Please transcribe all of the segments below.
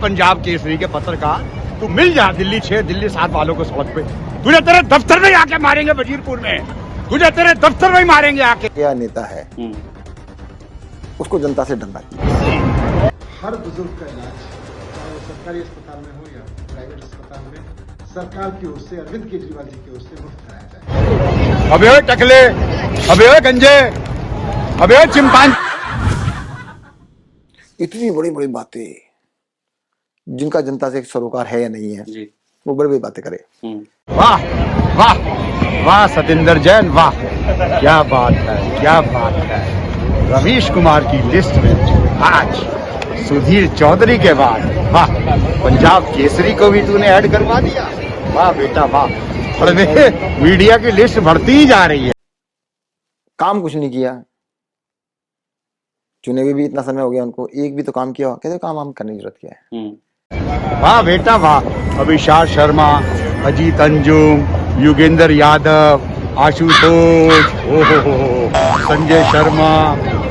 पंजाब केसरी के पत्रकार, तू मिल जा दिल्ली 6 दिल्ली 7 वालों को सड़क पे, तुझे तेरे दफ्तर में आके मारेंगे वजीरपुर में, तुझे तेरे दफ्तर में ही मारेंगे आके। क्या नेता है उसको जनता से डरना चाहिए। हर बुजुर्ग का इलाज चाहे वो सरकारी अस्पताल में हो या प्राइवेट अस्पताल में सरकार की ओर से, अरविंद केजरीवाल जी की ओर से मुफ्त कराया जाए। अबे टकले, अबे गंजे, अबे चिंपांजी, इतनी बड़ी बड़ी बातें जिनका जनता से सरोकार है या नहीं है जी। वो बड़ी बड़ी बातें करे। वाह वाह वाह सतिंदर जैन, वाह क्या बात है, क्या बात है। रवीश कुमार की लिस्ट में आज सुधीर चौधरी के बाद वाह पंजाब केसरी को भी तूने ऐड करवा दिया। वाह बेटा वाह, मीडिया की लिस्ट बढ़ती ही जा रही है। काम कुछ नहीं किया, चुने हुए भी इतना समय हो गया उनको, एक भी तो काम किया। कहते काम हम करने की जरूरत क्या है। वाह बेटा वाह, अभिषाक शर्मा, अजीत अंजुम, योगेंद्र यादव, आशुतोष, संजय शर्मा,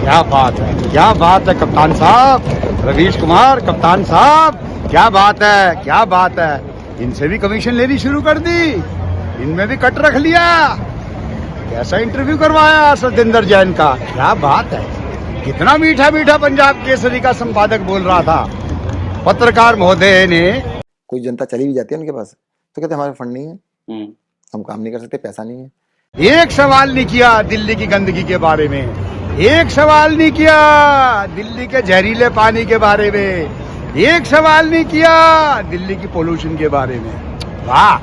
क्या बात है, क्या बात है कप्तान साहब, रवीश कुमार कप्तान साहब, क्या बात है, क्या बात है। इनसे भी कमीशन लेनी शुरू कर दी, इनमें भी कट रख लिया। कैसा इंटरव्यू करवाया सतिंदर जैन का, क्या बात है। कितना मीठा मीठा पंजाब केसरी का संपादक बोल रहा था। पत्रकार महोदय ने, कोई जनता चली भी जाती है उनके पास तो कहते हमारे फंड नहीं है, हम काम नहीं कर सकते, पैसा नहीं है। एक सवाल नहीं किया दिल्ली की गंदगी के बारे में, एक सवाल नहीं किया दिल्ली के जहरीले पानी के बारे में, एक सवाल नहीं किया दिल्ली की पोल्यूशन के बारे में। वाह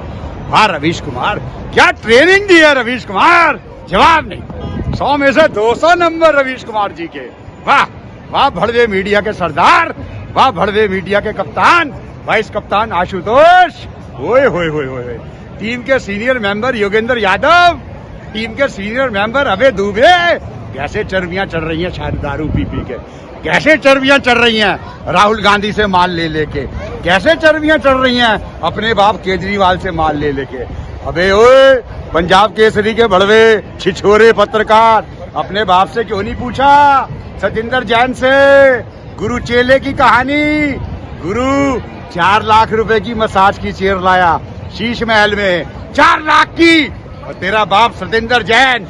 वाह रवीश कुमार, क्या ट्रेनिंग दी है रवीश कुमार, जवाब नहीं। 100 में से 200 नंबर रवीश कुमार जी के। वाह वाह भड़वे मीडिया के सरदार, वाह भड़वे मीडिया के कप्तान, वाइस कप्तान आशुतोष, ओए होए होए होए, टीम के senior member Yogendra Yadav, team के सीनियर मेंबर अभय दुबे, कैसे चर्बियां चढ़ रही हैं शायद दारू पी पी के, कैसे चर्बियां चढ़ रही हैं राहुल गांधी से माल ले लेके, कैसे चर्बियां चढ़ रही हैं अपने बाप केजरीवाल से माल ले लेके। अबे ओए पंजाब केसरी के बड़वे छिछोरे पत्रकार, अपने बाप से क्यों नहीं पूछा सतिंदर जैन से गुरु चेले की कहानी। गुरु 4 लाख रुपए की मसाज की चेयर लाया शीश महल में, 4 लाख की, और तेरा बाप सतिंदर जैन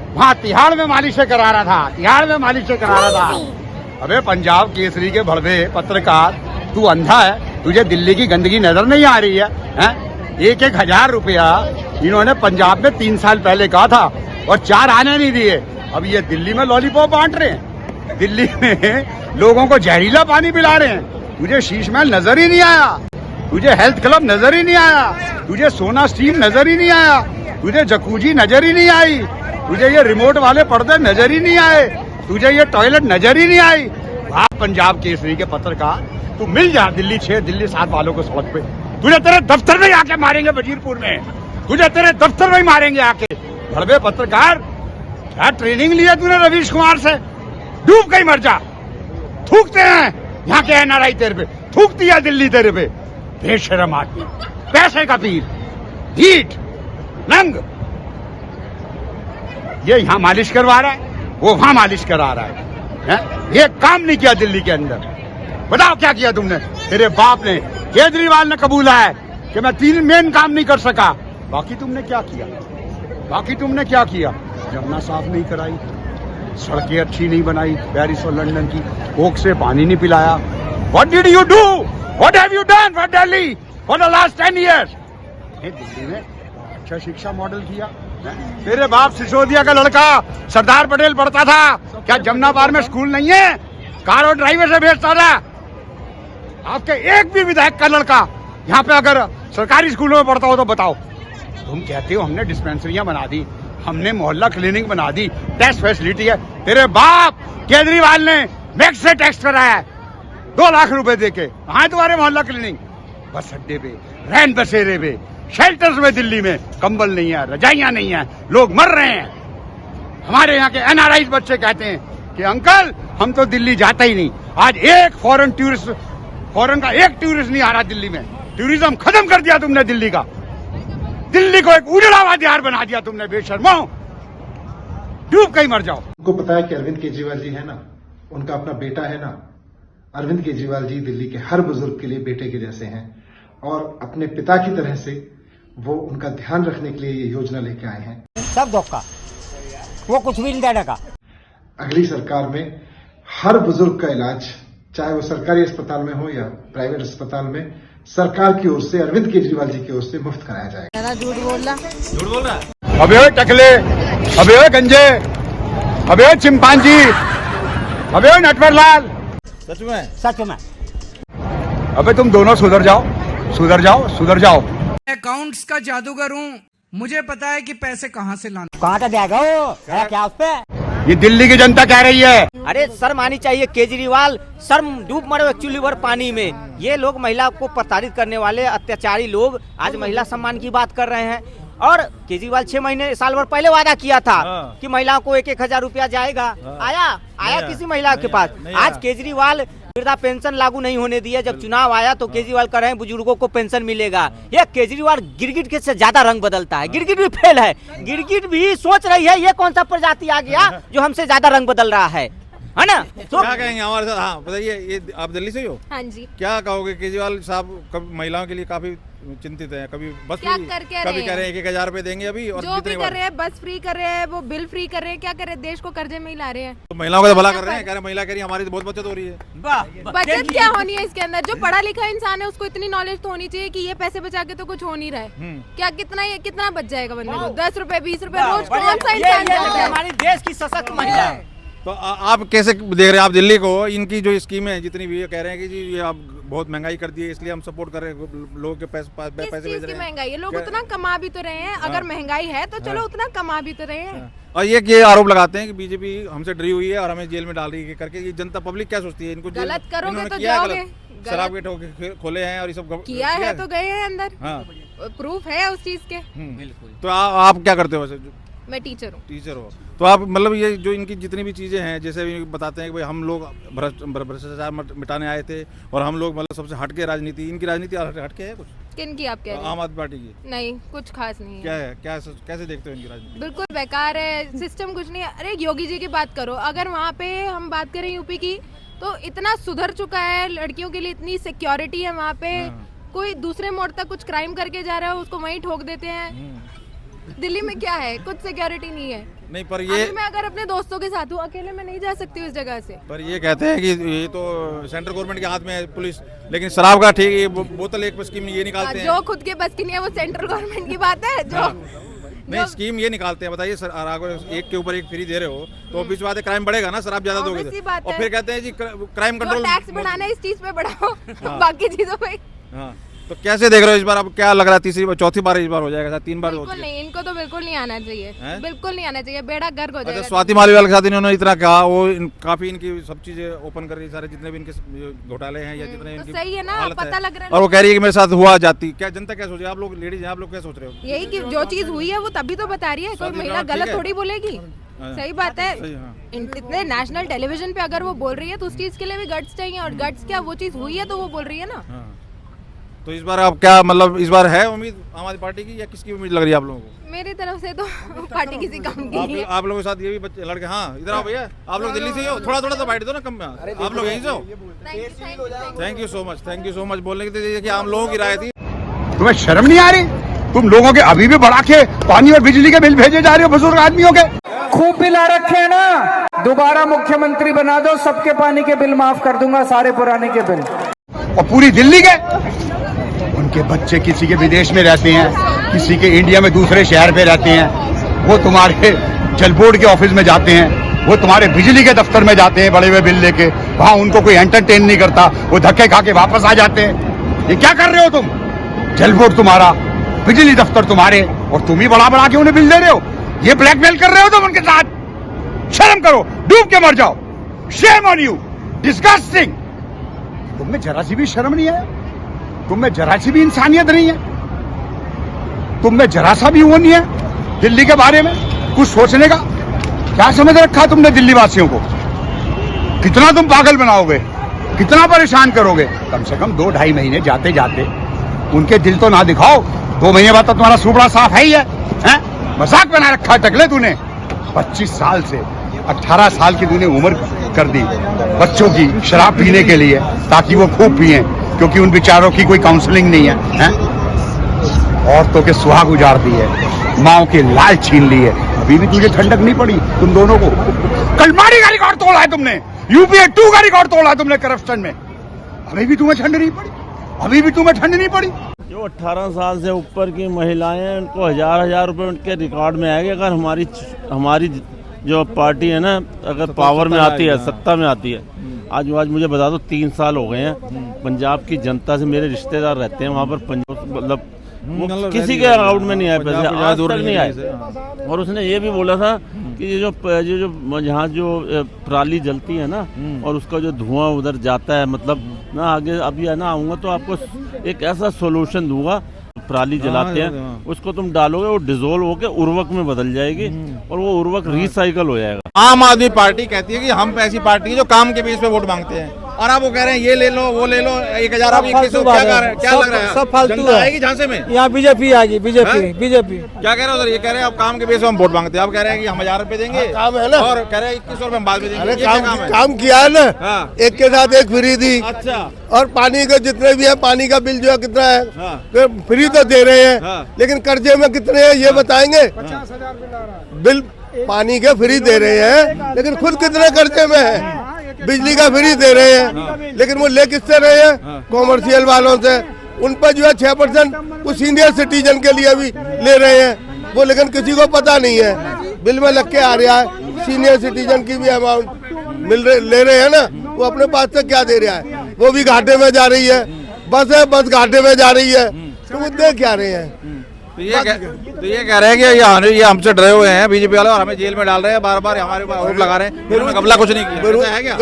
वहां तिहाड़ में मालिशें करा रहा था, तिहाड़ में मालिशें करा रहा था। अबे पंजाब केसरी के भड़वे पत्रकार, तू अंधा है, तुझे दिल्ली की गंदगी नजर नहीं आ रही है, हैं? 1,000 रुपया इन्होंने पंजाब में 3 साल पहले कहा था और 4 आने नहीं दिए। अब ये दिल्ली में लॉलीपॉप बांट रहे हैं, दिल्ली में लोगों को जहरीला पानी पिला रहे हैं। तुझे शीश महल नजर ही नहीं आया, तुझे हेल्थ क्लब नजर ही नहीं आया, तुझे सोना स्टीम नजर ही नहीं आया, तुझे जकूजी नजर ही नहीं आई, तुझे ये रिमोट वाले पर्दे नजर ही नहीं आए, तुझे ये टॉयलेट नजर ही नहीं आई। आप पंजाब केसरी के पत्रकार, तू मिल जा दिल्ली 6 दिल्ली 7 वालों को सड़क पे, तुझे तेरे दफ्तर में आके मारेंगे वजीरपुर में, तुझे तेरे दफ्तर में ही मारेंगे आके। भड़वे पत्रकार, क्या ट्रेनिंग लिया तूने रवीश कुमार से, डूब के ही मर जा। थूकते हैं यहाँ के एनआरआई तेरे पे, थूक दिया दिल्ली तेरे पे, बेशरम आदमी, पैसे का पीर, हीट नंग। ये यहाँ मालिश करवा रहा है, वो वहां मालिश करा रहा है। ये काम नहीं किया दिल्ली के अंदर। बताओ क्या किया तुमने, तेरे बाप ने, केजरीवाल ने कबूला है कि मैं 3 मेन काम नहीं कर सका। बाकी तुमने क्या किया, बाकी तुमने क्या किया, जमुना साफ नहीं कराई, सड़कें अच्छी नहीं बनाई, पेरिस और लंदन की, कोक से पानी नहीं पिलाया। What did you do? What have you done for Delhi for the last 10 years? Delhi में अच्छा शिक्षा मॉडल किया। तेरे बाप सिसोदिया का लड़का सरदार पटेल पढ़ता था, क्या जमुना पार में स्कूल नहीं है, कार और ड्राइवर से भेजता था। आपके एक भी विधायक का लड़का यहाँ पे अगर सरकारी स्कूलों में पढ़ता हो तो बताओ। तुम कहते हो हमने डिस्पेंसरियां बना दी, हमने मोहल्ला क्लिनिक बना दी, टेस्ट फैसिलिटी है। तेरे बाप केजरीवाल ने मैक्स से टेस्ट कराया है 2 लाख रुपए देके। कहाँ है तुम्हारे मोहल्ला क्लिनिक, बस अड्डे पे, रैन बसेरे पे, शेल्टर्स में दिल्ली में कंबल नहीं है, रजाइयां नहीं है, लोग मर रहे हैं। हमारे यहाँ के एनआरआई बच्चे कहते हैं कि अंकल हम तो दिल्ली जाता ही नहीं। आज एक फॉरेन का एक टूरिस्ट नहीं आ रहा दिल्ली में। टूरिज्म खत्म कर दिया तुमने दिल्ली का, दिल्ली को एक उजड़ा हुआ बिहार बना दिया तुमने, बेशर्मो, डूब के ही मर जाओ। उनको पता है कि अरविंद केजरीवाल जी है ना, उनका अपना बेटा है ना, अरविंद केजरीवाल जी दिल्ली के हर बुजुर्ग के लिए बेटे के जैसे हैं और अपने पिता की तरह से वो उनका ध्यान रखने के लिए ये योजना लेके आए हैं। सब धोखा, वो कुछ भी नहीं देगा। अगली सरकार में हर बुजुर्ग का इलाज, चाहे वो सरकारी अस्पताल में हो या प्राइवेट अस्पताल में, सरकार की ओर से, अरविंद केजरीवाल जी की ओर से मुफ्त कराया जाएगा। झूठ बोल रहा। अबे ओए टकले, अबे ओए गंजे, अबे ओए चिंपांजी, अबे ओए नटवरलाल, सच में। अबे तुम दोनों सुधर जाओ, सुधर जाओ, सुधर जाओ। अकाउंट्स का जादूगर हूँ, मुझे पता है कि पैसे कहाँ से लाना। कहाँ का देगा वो, है क्या उस पे? ये दिल्ली की जनता कह रही है। अरे शर्म आनी चाहिए केजरीवाल, शर्म डूब मरो एक्चुअली भर पानी में। ये लोग महिला को प्रताड़ित करने वाले अत्याचारी लोग आज महिला सम्मान की बात कर रहे हैं। और केजरीवाल 6 महीने साल भर पहले वादा किया था कि महिलाओं को 1,000 रुपया जाएगा। आया किसी महिला के पास? आज केजरीवाल वृद्धा पेंशन लागू नहीं होने दिया। जब चुनाव आया तो केजरीवाल कर रहे हैं बुजुर्गों को पेंशन मिलेगा। ये केजरीवाल गिरगिट के से ज्यादा रंग बदलता है। गिरगिट भी फेल है, गिरगिट भी सोच रही है ये कौन सा प्रजाति आ गया जो हमसे ज्यादा रंग बदल रहा है ना? तो क्या कहेंगे हमारे साथ? हाँ बताइए, ये आप दिल्ली से ही हो? हाँ जी। क्या कहोगे? केजरीवाल साहब कभी महिलाओं के लिए काफी चिंतित हैं, कभी बस क्या फ्री, कर कह कभी रहे कह रहे हैं 1,000 रुपए देंगे अभी, और जो भी कितने कर रहे हैं, बस फ्री कर रहे हैं, वो बिल फ्री कर रहे हैं, क्या कर रहे हैं, देश को कर्जे में ही ला रहे हैं। तो महिलाओं का तो भला कर रहे हैं, कह रहे हैं महिला कह रही है हमारी तो बहुत बचत हो रही है। बचत क्या होनी है इसके अंदर? जो पढ़ा लिखा इंसान है उसको इतनी नॉलेज तो होनी चाहिए कि ये पैसे बचा के तो कुछ हो नहीं रहा है। क्या कितना बच जाएगा बंदे को? 10 रुपए 20 रुपए रोज कौन सा इंसान चाहता है? हमारे देश की सशक्त महिला है। तो आप कैसे देख रहे हैं आप दिल्ली को? इनकी जो स्कीम है जितनी भी, ये कह रहे हैं कि जी ये आप बहुत महंगाई कर दी है, इसलिए हम सपोर्ट कर रहे हैं, लोगों के पैसे किस भेज चीज रहे की हैं। महंगाई है? लोग उतना कमा भी तो रहे हैं। अगर महंगाई है तो चलो उतना कमा भी तो रहे हैं। और ये आरोप लगाते हैं कि बीजेपी हमसे डरी हुई है और हमें जेल में डाल रही है करके। ये जनता पब्लिक क्या सोचती है? इनको गलत करोगे इन्होंने तो किया है जाओगे। गलत। शराब के ठोके खोले हैं और ये सब किया है तो गए हैं अंदर। हाँ, प्रूफ है उस चीज के। बिल्कुल। तो आप क्या करते हो वैसे? मैं टीचर हूँ। टीचर हो तो आप मतलब ये जो इनकी जितनी भी चीज़ें हैं, जैसे भी बताते हैं कि भाई हम लोग भ्रष्टाचार मिटाने आए थे और हम लोग मतलब सबसे हटके राजनीति, इनकी राजनीति हटके है कुछ? किन की आप कह रहे हैं? आम आदमी पार्टी की? नहीं, कुछ खास नहीं है। क्या है, कैसे देखते हो इनकी राजनीति? बिल्कुल बेकार है, सिस्टम कुछ नहीं है। अरे योगी जी की बात करो, अगर वहाँ पे हम बात करें यूपी की, तो इतना सुधर चुका है, लड़कियों के लिए इतनी सिक्योरिटी है वहाँ पे। कोई दूसरे मोड़ तक कुछ क्राइम करके जा रहा है उसको वहीं ठोक देते हैं। दिल्ली में क्या है? कुछ सिक्योरिटी नहीं है। नहीं, पर ये मैं अगर अपने दोस्तों के साथ हूँ, अकेले में नहीं जा सकती उस जगह से। पर ये कहते हैं कि ये तो सेंट्रल गवर्नमेंट के हाथ में है पुलिस, लेकिन शराब का ठीक ये बोतल एक स्कीम ये निकालते हैं। जो खुद के बस की नहीं है वो सेंट्रल गवर्नमेंट की बात है। जो नहीं, स्कीम ये निकालते हैं। बताइए सर, अगर एक के ऊपर एक फ्री दे रहे हो तो बीच बात है क्राइम बढ़ेगा ना, शराब ज्यादा दोगे तो। और फिर कहते हैं जी क्राइम कंट्रोल, टैक्स बढ़ाना है इस चीज पे बढ़ाओ, बाकी चीजों पे। हाँ, तो कैसे देख रहे हो इस बार? अब क्या लग रहा है तीसरी बार चौथी बार इस बार हो जाएगा? 3 बार हो बिल्कुल नहीं, इनको तो बिल्कुल नहीं आना चाहिए। बिल्कुल नहीं आना चाहिए, बेड़ा गर्क हो जाएगा। अच्छा, स्वाति मालीवाल के साथ इन्होंने इतना कहा, वो काफी इनकी सब चीजें ओपन कर रही, सारे जितने भी इनके घोटाले हैं या जितने तो इनकी सही है ना, हालत पता लग रहा है। और वो कह रही है कि मेरे साथ हुआ जाती। क्या जनता क्या सोच रही है? आप लोग लेडीज हैं, आप लोग क्या सोच रहे हो? यही कि जो चीज हुई है वो तभी तो बता रही है। कोई महिला गलत थोड़ी बोलेगी। सही बात है। इतने नेशनल टेलीविजन पे अगर वो बोल रही है तो उस चीज के लिए भी गट्स चाहिए, और गट्स क्या, वो चीज हुई है तो वो बोल रही है ना। तो इस बार आप क्या मतलब, इस बार है उम्मीद आम आदमी पार्टी की या किसकी उम्मीद लग रही है आप लोगों को? मेरी तरफ से तो पार्टी किसी काम की नहीं है। आप लोगों के साथ ये भी बच्चे लड़के, हाँ इधर आओ भैया, आप लोग दिल्ली से ही हो? थोड़ा तो बैठ दो ना कम में, आप लोग यहीं से हो? थैंक यू सो मच बोलने के लिए कि आम लोगों की राय थी। तुम्हें शर्म नहीं आ रही? तुम लोगों के अभी भी बढ़ा के पानी और बिजली के बिल भेजे जा रहे हो बुजुर्ग आदमियों के। खूब बिल आ रखे हैं ना, दोबारा मुख्यमंत्री बना दो, सबके पानी के बिल माफ कर दूंगा, सारे पुराने के बिल। और पूरी दिल्ली के उनके बच्चे किसी के विदेश में रहते हैं, किसी के इंडिया में दूसरे शहर पे रहते हैं, वो तुम्हारे जल बोर्ड के ऑफिस में जाते हैं, वो तुम्हारे बिजली के दफ्तर में जाते हैं बड़े हुए बिल लेके, वहां उनको कोई एंटरटेन नहीं करता, वो धक्के खा के वापस आ जाते हैं। ये क्या कर रहे हो तुम? जल बोर्ड तुम्हारा, बिजली दफ्तर तुम्हारे, और तुम ही बड़ा के उन्हें बिल दे रहे हो। ये ब्लैकमेल कर रहे हो तुम उनके साथ। शर्म करो, डूब के मर जाओ। Shame on you, disgusting. तुम में जरा सी भी शर्म नहीं है? तुम में जरा सी भी इंसानियत नहीं है? तुम में जरा सा भी वो नहीं है दिल्ली के बारे में कुछ सोचने का? क्या समझ रखा तुमने दिल्ली वासियों को? कितना तुम पागल बनाओगे, कितना परेशान करोगे? कम से कम 2-2.5 महीने जाते जाते उनके दिल तो ना दिखाओ। 2 महीने बाद तो तुम्हारा सुबड़ा साफ है ही है। मजाक बना रखा टकले तूने। 25 साल से 18 साल की तूने उम्र कर दी बच्चों की शराब पीने के लिए, ताकि वो खूब पिए, क्योंकि उन बेचारों की कोई काउंसलिंग नहीं है? औरतों के सुहाग उजाड़ दिए, माओ के लाल छीन लिए। अभी भी तुझे ठंडक नहीं पड़ी तुम दोनों को? कलमाड़ी का रिकॉर्ड तोड़ा है तुमने, यूपीए 2 का रिकॉर्ड तोड़ा है तुमने करप्शन में। अभी भी तुम्हें ठंड नहीं पड़ी? अभी भी तुम्हें ठंड नहीं पड़ी? जो 18 साल से ऊपर की महिलाएं, उनको हजार रुपए उनके रिकॉर्ड में आएगा। अगर हमारी जो पार्टी है ना, अगर पावर में आती है, सत्ता में आती है, आज मुझे बता दो 3 साल हो गए हैं। पंजाब की जनता से मेरे रिश्तेदार रहते हैं वहाँ पर, मतलब किसी के अकाउंट में नहीं आए पैसे, आज तक नहीं आए। और उसने ये भी बोला था कि ये जो यहाँ जो पराली जलती है ना, और उसका जो धुआं उधर जाता है, मतलब ना आगे अभी है ना आऊँगा तो आपको एक ऐसा सोल्यूशन दूंगा। पराली जलाते हैं, उसको तुम डालोगे, वो डिजोल्व होकर उर्वरक में बदल जाएगी और वो उर्वरक रिसाइकल हो जाएगा। आम आदमी पार्टी कहती है कि हम ऐसी पार्टी है जो काम के बेस पे वोट मांगते हैं, और आप वो कह रहे हैं ये ले लो वो ले लो, 1000 आप 2100 क्या लग रहा है? सब फालतू आएगी झांसे में। यहाँ बीजेपी आएगी, बीजेपी क्या कह रहे हो सर? ये कह रहे हैं आप काम के बेस पे हम वोट मांगते हैं, आप कह रहे हैं कि हम 1000 रुपए देंगे, काम है ना, और कह रहे हैं 2100 रुपए हम बाद में देंगे। काम किया है ना, एक के साथ एक फ्री दी। अच्छा, और पानी के जितने भी है, पानी का बिल जो है कितना है, फ्री तो दे रहे हैं, लेकिन कर्जे में कितने हैं ये बताएंगे? 50,000 बिल पानी के फ्री दे रहे हैं, लेकिन खुद कितने कर्जे में है? बिजली का फ्री दे रहे हैं, लेकिन वो ले किससे रहे हैं? कॉमर्शियल वालों से। उन पर जो है 6% वो सीनियर सिटीजन के लिए भी ले रहे हैं वो, लेकिन किसी को पता नहीं है। बिल में लग के आ रहा है, सीनियर सिटीजन की भी अमाउंट ले रहे हैं ना, वो अपने पास से क्या दे रहा है? वो भी घाटे में जा रही है, बस घाटे में जा रही है, तो वो दे क्या रहे हैं? तो ये कह रहे हैं कि ये हमसे डरे हुए हैं बीजेपी वाले, और हमें जेल में डाल रहे हैं, बार बार हमारे ऊपर आरोप लगा रहे हैं। फिर कबला कुछ नहीं किया है क्या?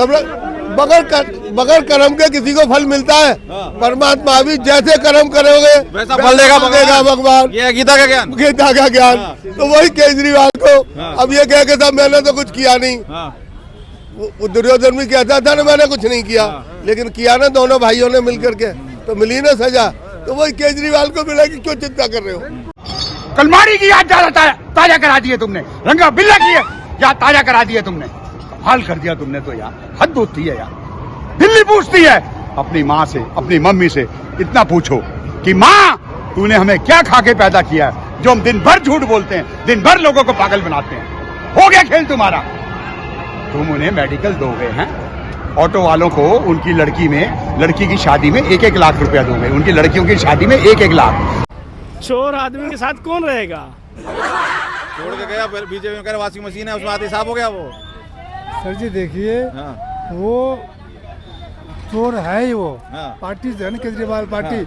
बगैर कर्म के किसी को फल मिलता है? परमात्मा भी जैसे कर्म करोगे वैसा फल देगा भगवान। ये गीता का ज्ञान, गीता का ज्ञान। तो वही केजरीवाल को अब ये कह के सब मैंने तो कुछ किया नहीं। वो दुर्योधन भी कहता था ना मैंने कुछ नहीं किया, लेकिन किया ना दोनों भाइयों ने मिलकर के, तो मिली ना सजा। तो वही केजरीवाल को मिलेगी, क्यों चिंता कर रहे हो? कलमाड़ी की याद ताजा करा दी है तुमने, रंगा बिल्ला की याद ताजा करा दी है तुमने। हाल कर दिया तुमने तो यार, हद होती है यार। दिल्ली पूछती है अपनी माँ से, अपनी मम्मी से, इतना पूछो कि माँ तूने हमें क्या खा के पैदा किया है, जो हम दिन भर झूठ बोलते हैं, दिन भर लोगों को पागल बनाते हैं। हो गया खेल तुम्हारा। तुम उन्हें मेडिकल दोगे हैं, ऑटो वालों को उनकी लड़की की शादी में 1-1 लाख रुपया दोगे, उनकी लड़कियों की शादी में 1-1 लाख। चोर आदमी के साथ कौन रहेगा? छोड़ के गया, बीजेपी में कह रहे वॉशिंग मशीन है, उसमें आते साफ हो गया वो। सर जी देखिए, वो चोर है ही वो। पार्टी जो है ना, केजरीवाल पार्टी,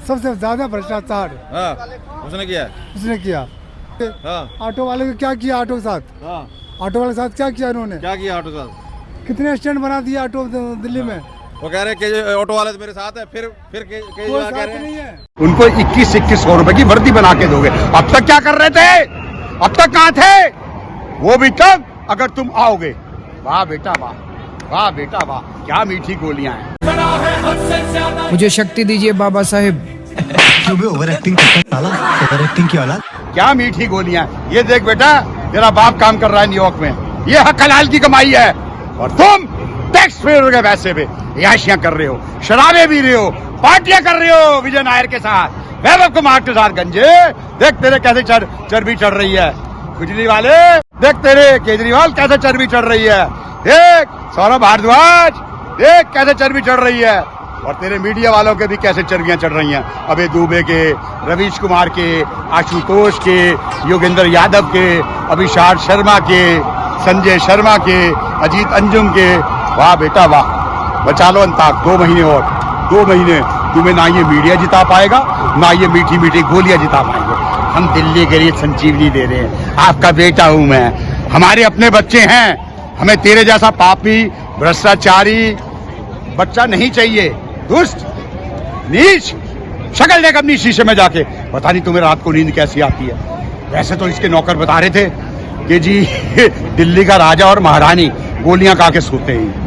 सबसे ज्यादा भ्रष्टाचार उसने किया। ऑटो वाले को क्या किया? ऑटो के साथ, ऑटो वाले के साथ क्या किया इन्होंने? क्या किया ऑटो साथ? कितने स्टैंड बना दिया ऑटो दिल्ली में। वो कह रहे हैं कि ऑटो वाले तो मेरे साथ है, फिर केजरीवाल कह रहे हैं उनको 2100 रुपए की वर्दी बना के दोगे। अब तक क्या कर रहे थे? अब तक कहाँ थे? वो भी तब अगर तुम आओगे। वाह बेटा वाह, वाह बेटा वाह, क्या मीठी गोलियां हैं। मुझे शक्ति दीजिए बाबा साहेब। ओवर एक्टिंग की औलाद। क्या मीठी गोलियां। ये देख बेटा, तेरा बाप काम कर रहा है न्यूयॉर्क में, ये हक हलाल की कमाई है, और तुम टैक्स पेयर के पैसे पे याशियां कर रहे हो, शराबे पी रहे हो, पार्टियां कर रहे हो विजय नायर के साथ, वैभव कुमार के साथ। गंजे देख तेरे कैसे चर्बी चढ़ रही है। बिजली वाले देख तेरे केजरीवाल कैसे चर्बी चढ़ रही है। देख सौरभ भारद्वाज, देख कैसे चर्बी चढ़ रही है। और तेरे मीडिया वालों के भी कैसे चर्बियां चढ़ रही हैं। अबे दुबे के, रवीश कुमार के, आशुतोष के, योगेंद्र यादव के, अभिषाद शर्मा के, संजय शर्मा के, अजीत अंजुम के। वाह बेटा वाह, बचा लो अंताक 2 महीने और। 2 महीने तुम्हें ना ये मीडिया जिता पाएगा, ना ये मीठी मीठी गोलियां जिता पाएंगे। हम दिल्ली के लिए संजीवनी दे रहे हैं। आपका बेटा हूं मैं, हमारे अपने बच्चे हैं। हमें तेरे जैसा पापी, भ्रष्टाचारी बच्चा नहीं चाहिए। दुष्ट, नीच, शक्ल देख अपनी शीशे में जाके। पता नहीं तुम्हें रात को नींद कैसी आती है। वैसे तो इसके नौकर बता रहे थे कि जी दिल्ली का राजा और महारानी गोलियां खा के सोते हैं।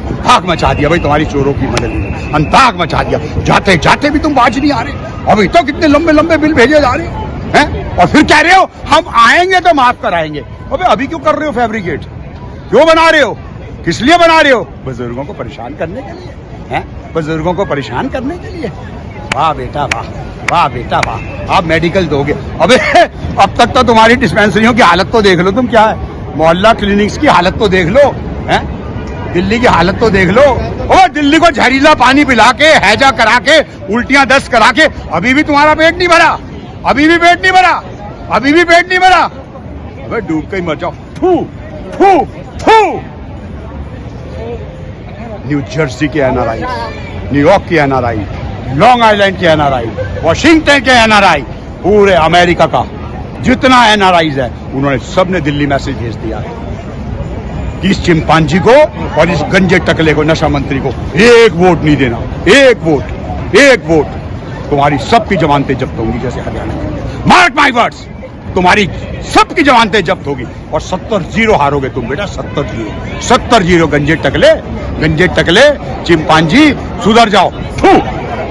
अंताक मचा दिया भाई तुम्हारी चोरों की मदद में, अंताक मचा दिया। जाते जाते भी तुम बाज नहीं आ रहे। अभी तो कितने लंबे लंबे बिल भेजे जा रहे हैं, और फिर कह रहे हो हम आएंगे तो माफ कराएंगे। अबे अभी क्यों कर रहे हो फैब्रिकेट? क्यों बना रहे हो? किस लिए बना रहे हो? बुजुर्गों को परेशान करने के लिए, हैं? बुजुर्गों को परेशान करने के लिए। वाह बेटा वाह, वाह बेटा वाह। आप मेडिकल दोगे? अबे अब तक तो तुम्हारी डिस्पेंसरियों की हालत तो देख लो तुम, क्या है मोहल्ला क्लिनिक्स की हालत तो देख लो, हैं? दिल्ली की हालत तो देख लो। ओ दिल्ली को जहरीला पानी पिला के, हैजा करा के, उल्टियां दस्त करा के अभी भी तुम्हारा पेट नहीं भरा, अभी भी पेट नहीं भरा, अभी भी पेट नहीं भरा। अबे डूब के ही मर जाओ। थू थू थू। न्यू जर्सी के एनआरआई, न्यूयॉर्क के एनआरआई, लॉन्ग आइलैंड के एनआरआई, वॉशिंगटन के एनआरआई, पूरे अमेरिका का जितना एनआरआईज है उन्होंने सबने दिल्ली मैसेज भेज दिया है कि इस चिंपांजी को और इस गंजे टकले को, नशा मंत्री को एक वोट नहीं देना। एक वोट, एक वोट। तुम्हारी सबकी जमानतें जब्त होंगी जैसे हरियाणा में। मार्क माय वर्ड्स, तुम्हारी सबकी जमानतें जब्त होगी और 70-0 हारोगे तुम बेटा। 70-0, 70-0। गंजे टकले चिंपांजी, सुधर जाओ।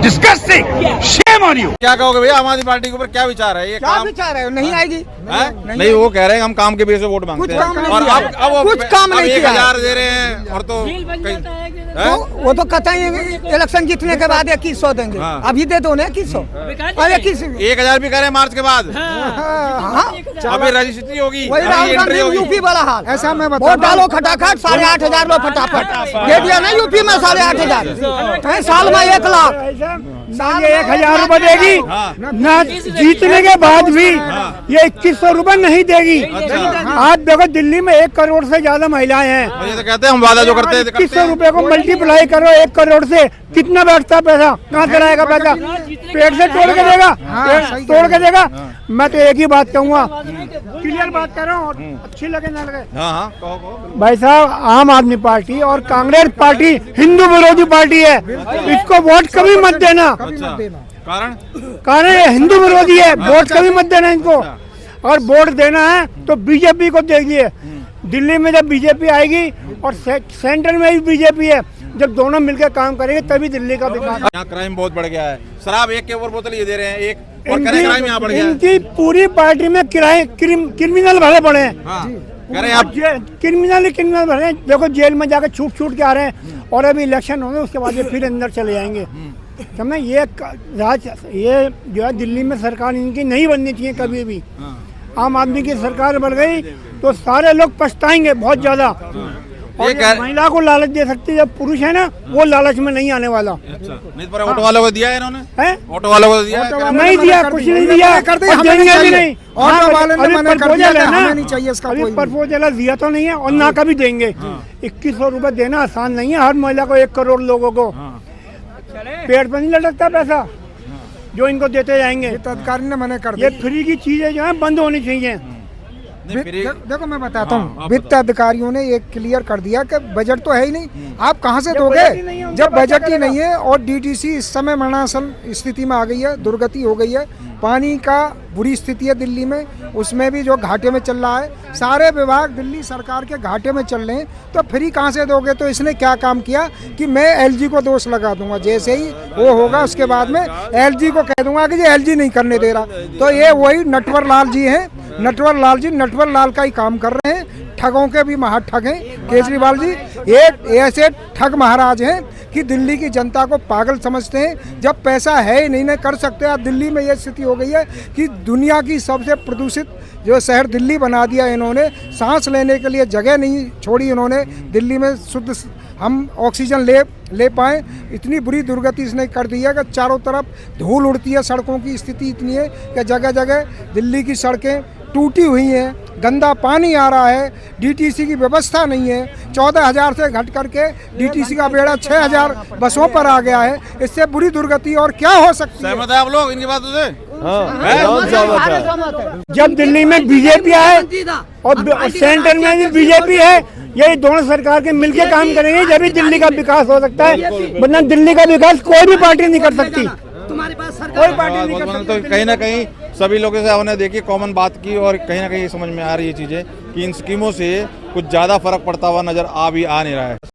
Disgusting, shame on you. क्या कहोगे भैया आम आदमी पार्टी के ऊपर, क्या विचार है? ये क्या काम विचार है? नहीं आएगी। नहीं वो कह रहे हैं हम काम के बेस पे वोट मांगते हैं और अब कुछ काम नहीं किया। 1000 दे रहे हैं और तो वो तो कहते हैं इलेक्शन जीतने के बाद 2100 देंगे। अभी दे दो ना 2100। 1000 भी करें मार्च के बाद। अभी रजिस्ट्री होगी, यूपी वाला हाल। ऐसा मैं वोट डालो खटाखट, 8500 लो फटाफट। दे दिया ना यूपी में 8500। साल में 1 लाख। ये 1000 रुपए देगी ना, जीतने के बाद भी ये 2100 रुपए नहीं देगी। आज देखो दिल्ली में 1 करोड़ से ज्यादा महिलाएं हैं। ये तो कहते हैं हम वादा जो करते हैं 2100 रुपए को मल्टीप्लाई करो 1 करोड़ से, कितना बैठता पैसा? कहाँ से लाएगा पैसा? पेट से तोड़ के देगा? तोड़ के देगा? मैं तो एक ही बात कहूँगा, क्लियर बात कर रहा हूँ, अच्छी लगे ना लगे। भाई साहब, आम आदमी पार्टी और कांग्रेस पार्टी हिंदू विरोधी पार्टी है, इसको वोट कभी मत देना। कारण ये हिंदू विरोधी है, वोट कभी मत देना इनको। और वोट देना है तो बीजेपी को देखिए। दिल्ली में जब बीजेपी आएगी और सेंटर में भी बीजेपी है, जब दोनों मिलकर काम करेंगे तभी दिल्ली का विकास। यहाँ क्राइम बहुत बढ़ गया है। शराब एक के ऊपर बोतल ये दे रहे हैं, एक और क्राइम यहाँ बढ़ गया है। इनकी पूरी पार्टी में क्रिमिनल भरे पड़े हैं। कह रहे हैं आप क्रिमिनल भरे हैं। देखो जेल में जाकर छूट के आ रहे हैं और अभी इलेक्शन होंगे उसके बाद ये फिर अंदर चले जाएंगे। समझे? ये जो है दिल्ली में सरकार इनकी नहीं बननी चाहिए कभी भी। आम आदमी की सरकार बन गई तो सारे लोग पछताएंगे बहुत ज्यादा। और महिला को लालच दे सकती है, जब पुरुष है ना वो लालच में नहीं आने वाला। नहीं पर ऑटो वालों को दिया है इन्होंने? ऑटो वालों को दिया नहीं दिया, कुछ नहीं दिया, देंगे भी नहीं। ऑटो वाले ने मना कर दिया कि हमें नहीं चाहिए इसका कोई। प्रपोजल दिया तो नहीं है और ना कभी देंगे। 2100 रुपए देना आसान नहीं है हर महिला को, 1 करोड़ लोगों को। पेट पर नहीं लटकता पैसा जो इनको देते जाएंगे। अधिकारी ने मना कर दिया। ये फ्री की चीजें जो है बंद होनी चाहिए। देखो मैं बताता हूँ, वित्त अधिकारियों ने ये क्लियर कर दिया कि बजट तो है ही नहीं, आप कहाँ से दोगे जब बजट ही नहीं है। और डीटीसी इस समय मरणासन स्थिति में आ गई है, दुर्गति हो गई है। पानी का बुरी स्थिति है दिल्ली में, उसमें भी जो घाटे में चल रहा है। सारे विभाग दिल्ली सरकार के घाटे में चल रहे हैं, तो फ्री कहाँ से दोगे? तो इसने क्या काम किया कि मैं एलजी को दोष लगा दूंगा। जैसे ही वो होगा उसके बाद में एलजी को कह दूंगा कि ये एलजी नहीं करने दे रहा। तो ये वही नटवर लाल जी हैं। नटवर लाल जी नटवर लाल का ही काम कर रहे हैं। ठगों के भी महा ठग हैं केजरीवाल जी। एक ऐसे ठग महाराज हैं कि दिल्ली की जनता को पागल समझते हैं। जब पैसा है ही नहीं कर सकते। आज दिल्ली में ये स्थिति हो गई है कि दुनिया की सबसे प्रदूषित जो शहर दिल्ली बना दिया इन्होंने। सांस लेने के लिए जगह नहीं छोड़ी इन्होंने दिल्ली में, शुद्ध हम ऑक्सीजन ले पाएँ। इतनी बुरी दुर्गति इसने कर दी है कि चारों तरफ धूल उड़ती है। सड़कों की स्थिति इतनी है कि जगह जगह दिल्ली की सड़कें टूटी हुई हैं, गंदा पानी आ रहा है, डीटीसी की व्यवस्था नहीं है। 14,000 से घट करके डीटीसी का बेड़ा 6,000 बसों पर आ गया है। इससे बुरी दुर्गति और क्या हो सकती है? सहमत है आप लोग इनकी बातों से? जब दिल्ली में बीजेपी है और सेंटर में भी बीजेपी है, यही दोनों सरकार के मिलकर काम करेंगे जब भी दिल्ली का विकास हो सकता है। वरना दिल्ली का विकास कोई भी पार्टी नहीं कर सकती। तुम्हारे पास कोई पार्टी नहीं कर सकती। तो कहीं ना कहीं सभी लोगों से हमने देखी कॉमन बात की और कहीं ना कहीं समझ में आ रही है चीजें कि इन स्कीमों से कुछ ज्यादा फर्क पड़ता हुआ नजर आ नहीं रहा है।